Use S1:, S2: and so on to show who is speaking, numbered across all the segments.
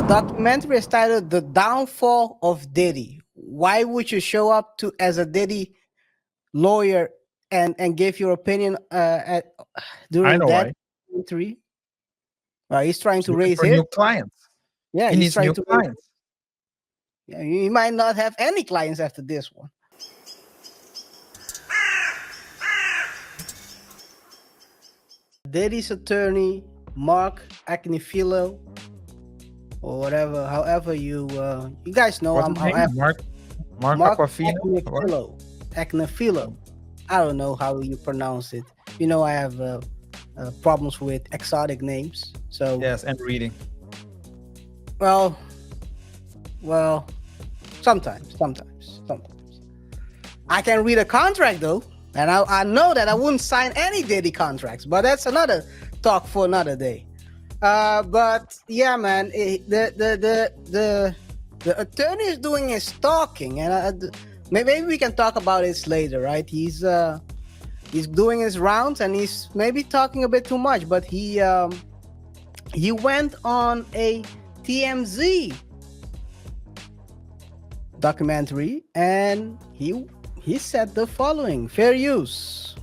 S1: documentary is titled "The Downfall of Diddy." Why would you show up to as a Diddy lawyer and give your opinion
S2: I
S1: during
S2: know
S1: that
S2: why.
S1: documentary? He's trying
S2: He's
S1: to
S2: looking
S1: raise
S2: for
S1: his.
S2: new clients.
S1: Yeah,
S2: He
S1: he's
S2: needs
S1: trying
S2: new
S1: to raise.
S2: clients.
S1: Yeah, he might not have any clients after this one. Diddy's attorney, Mark Agnifilo, or whatever, however you guys know,
S2: What's his
S1: I have
S2: name? Mark
S1: Mark
S2: Aquafina? What?
S1: Agnifilo. I don't know how you pronounce it. You know, I have problems with exotic names. So,
S2: Yes, and reading.
S1: well, well, sometimes. I can read a contract though, and I know that I wouldn't sign any Diddy contracts, but that's another talk for another day. But yeah, man, the attorney is doing his talking, and maybe we can talk about this later, right? He's doing his rounds, and he's maybe talking a bit too much, but he went on a TMZ documentary, and he said the following: fair use.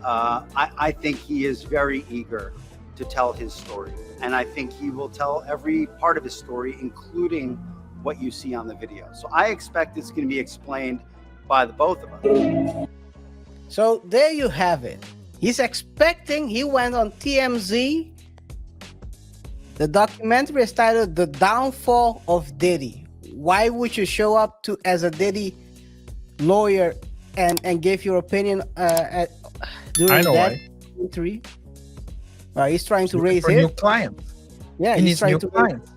S3: I think he is very eager to tell his story. And I think he will tell every part of his story, including what you see on the video. So I expect it's going to be explained by the both of us.
S1: So there you have it. He went on TMZ. The documentary is titled "The Downfall of Diddy." Why would you show up to as a Diddy lawyer and give your opinion during
S2: I know
S1: that
S2: why.
S1: documentary? He's trying to
S2: Looking
S1: raise
S2: for
S1: his.
S2: new clients.
S1: Yeah,
S2: He
S1: he's
S2: needs
S1: trying
S2: new
S1: to.
S2: clients.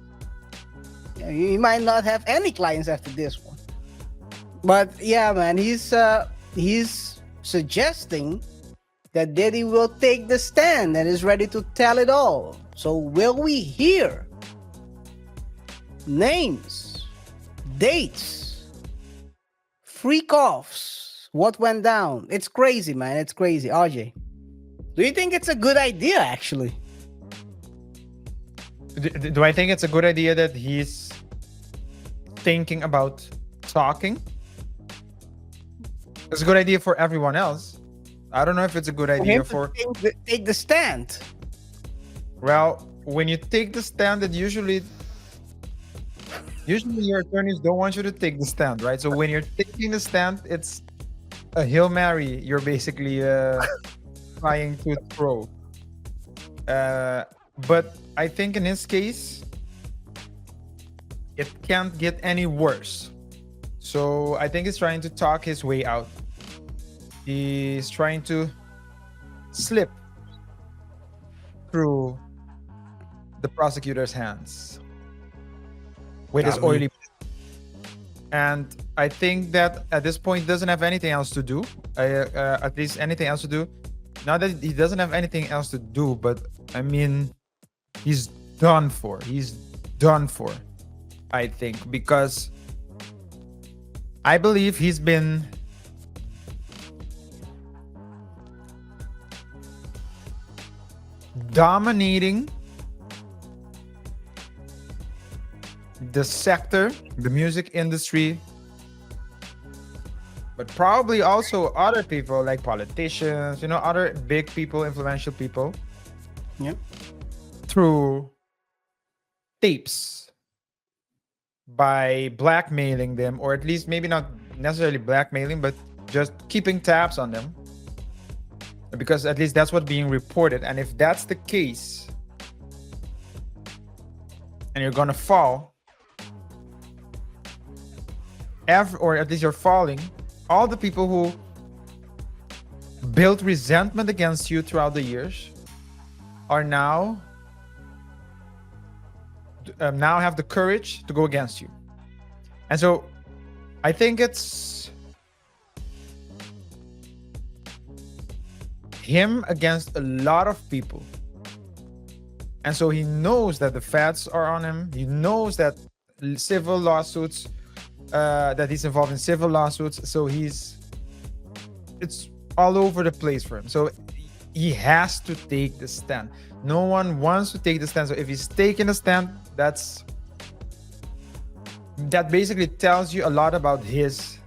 S1: Yeah, he might not have any clients after this one. But yeah, man, he's suggesting that Diddy will take the stand and is ready to tell it all. So will we hear names, dates, freak offs, what went down? It's crazy, man. It's crazy. RJ, do you think it's a good idea, actually?
S2: Do I think it's a good idea that he's thinking about talking? It's a good idea for everyone else. I don't know if it's a good
S1: For
S2: idea
S1: him to
S2: for.
S1: take the stand.
S2: Well, when you take the stand, that usually your attorneys don't want you to take the stand, right? So when you're taking the stand, it's a Hail Mary you're basically trying to throw. But I think in his case, it can't get any worse. So I think he's trying to talk his way out. He's trying to slip through the prosecutor's hands with his oily. And I think that at this point doesn't have anything else to do. At least anything else to do. Not that he doesn't have anything else to do, but I mean, he's done for. He's done for, I think, because I believe he's been dominating the sector, the music industry, but probably also other people like politicians, other big people, influential people.
S1: Yep.
S2: Through tapes, by blackmailing them, or at least maybe not necessarily blackmailing, but just keeping tabs on them, because at least that's what's being reported. And if that's the case, and you're gonna fall, or at least you're falling, all the people who built resentment against you throughout the years are now have the courage to go against you. And so I think it's him against a lot of people. And so he knows that the feds are on him. He knows that civil lawsuits, that he's involved in civil lawsuits. So it's all over the place for him. So he has to take the stand. No one wants to take the stand. So if he's taking a stand, that basically tells you a lot about his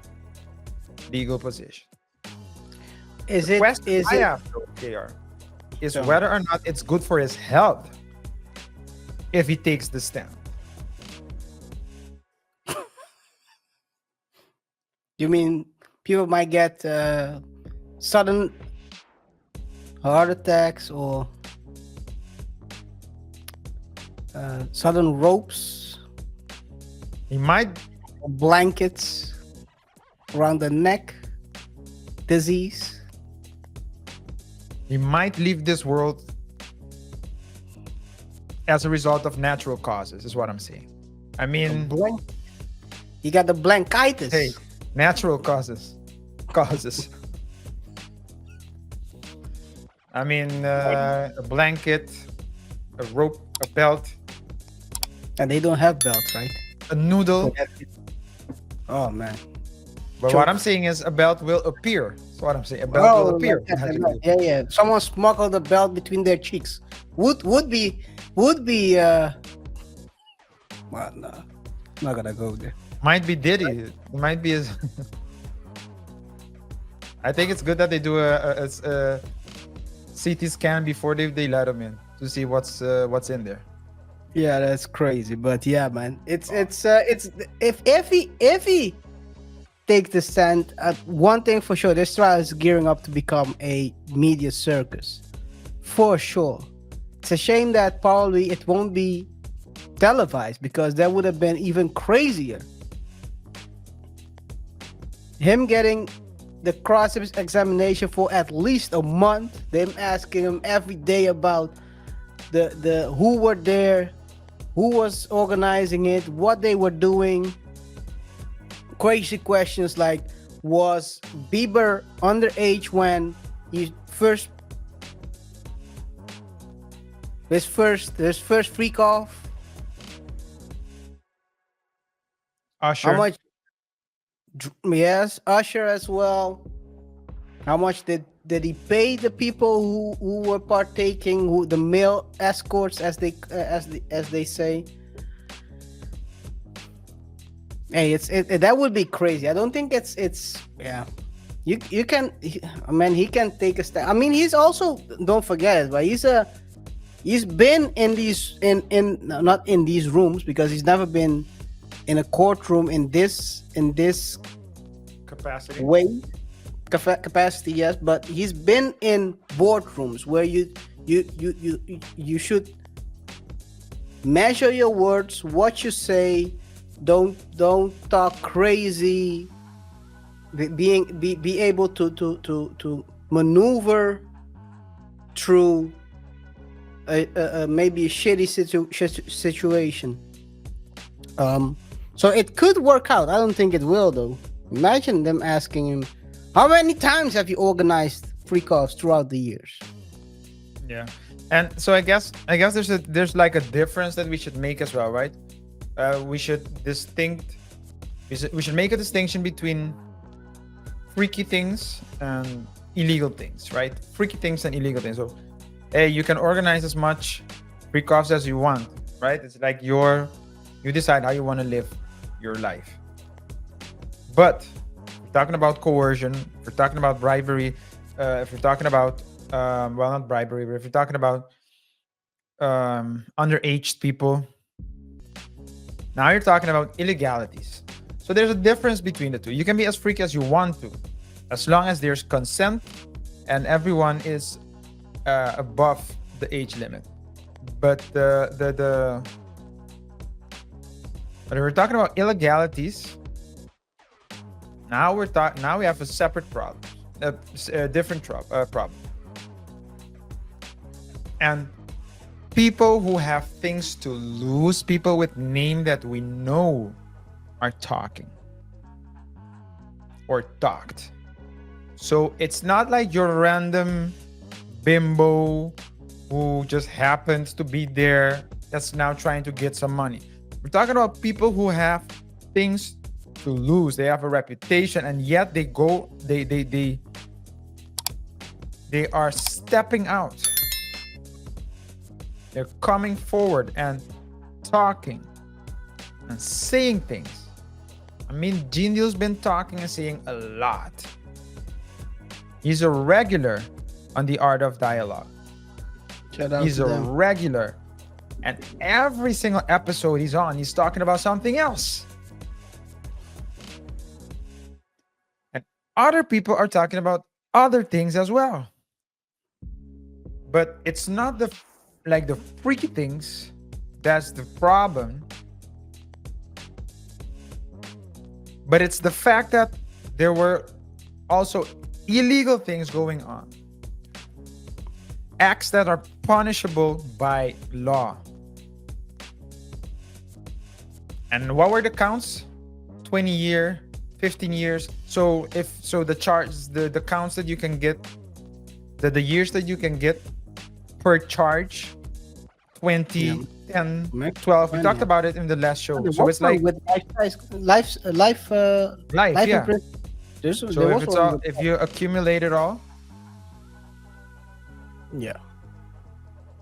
S2: legal position.
S1: Is
S2: The
S1: it?
S2: question
S1: Is
S2: I
S1: it?
S2: have, though, KR, is
S1: Tell me.
S2: whether or not it's good for his health if he takes the stand.
S1: You mean people might get sudden heart attacks or sudden ropes,
S2: He might
S1: blankets around the neck, disease?
S2: leave this world as a result of natural causes, is what I'm saying. I mean,
S1: He got the blankitis.
S2: hey, natural causes. I mean, a blanket, a rope, a belt,
S1: And they don't have belts, right?
S2: a noodle.
S1: Oh man.
S2: But what I'm saying is a belt will appear. That's what I'm saying. A belt will appear.
S1: Like that. Yeah. Someone smuggled the belt between their cheeks. Would be well, no. Not gonna go there.
S2: Might be Diddy. It might be his. I think it's good that they do a CT scan before they let him in to see what's in there.
S1: Yeah, that's crazy. But yeah, man, it's if he takes the stand, one thing for sure, this trial is gearing up to become a media circus, for sure. It's a shame that probably it won't be televised, because that would have been even crazier. Him getting the cross-examination for at least a month, them asking him every day about the who were there, who was organizing it, what they were doing. Crazy questions like, was Bieber underage when he his first freak off?
S2: Usher.
S1: How much? Yes, Usher as well. How much did he pay the people who were partaking, who the male escorts, as they say? Hey, that would be crazy. I don't think it's yeah. You can, he can take a step. I mean, he's also, don't forget it, but he's been in these not in these rooms, because he's never been in a courtroom in this
S2: Capacity.
S1: way. Capacity, yes, but he's been in boardrooms where you should measure your words, what you say. Don't talk crazy. Be able to maneuver through a maybe a shitty situation. So it could work out. I don't think it will, though. Imagine them asking him, how many times have you organized freak-offs throughout the years?
S2: Yeah, and so I guess there's like a difference that we should make as well, right? We should make a distinction between freaky things and illegal things, right? Freaky things and illegal things. So, hey, you can organize as much freak-offs as you want, right? It's like you decide how you want to live your life. But if we're talking about coercion, if we're talking about bribery, if we're talking about not bribery, but if you're talking about underage people, now you're talking about illegalities. So there's a difference between the two. You can be as freaky as you want to, as long as there's consent and everyone is above the age limit. But but if we're talking about illegalities, now we have a separate problem, a different problem. And people who have things to lose, people with name that we know are talking or talked. So it's not like your random bimbo who just happens to be there that's now trying to get some money. We're talking about people who have things to lose. They have a reputation, and yet they are stepping out. They're coming forward and talking and saying things. I mean, Gene Deal's been talking and saying a lot. He's a regular on the Art of Dialogue.
S1: Shout out
S2: He's
S1: to
S2: a
S1: them.
S2: regular. And every single episode he's on, he's talking about something else. And other people are talking about other things as well. But it's not the freaky things that's the problem. But it's the fact that there were also illegal things going on. Acts that are punishable by law. And what were the counts? 20 year, 15 years. So the counts that you can get, the years that you can get per charge, 20, 10, 12. We talked about it in the last show. So it's like
S1: with life
S2: yeah.
S1: in prison.
S2: So if you accumulate it all,
S1: yeah.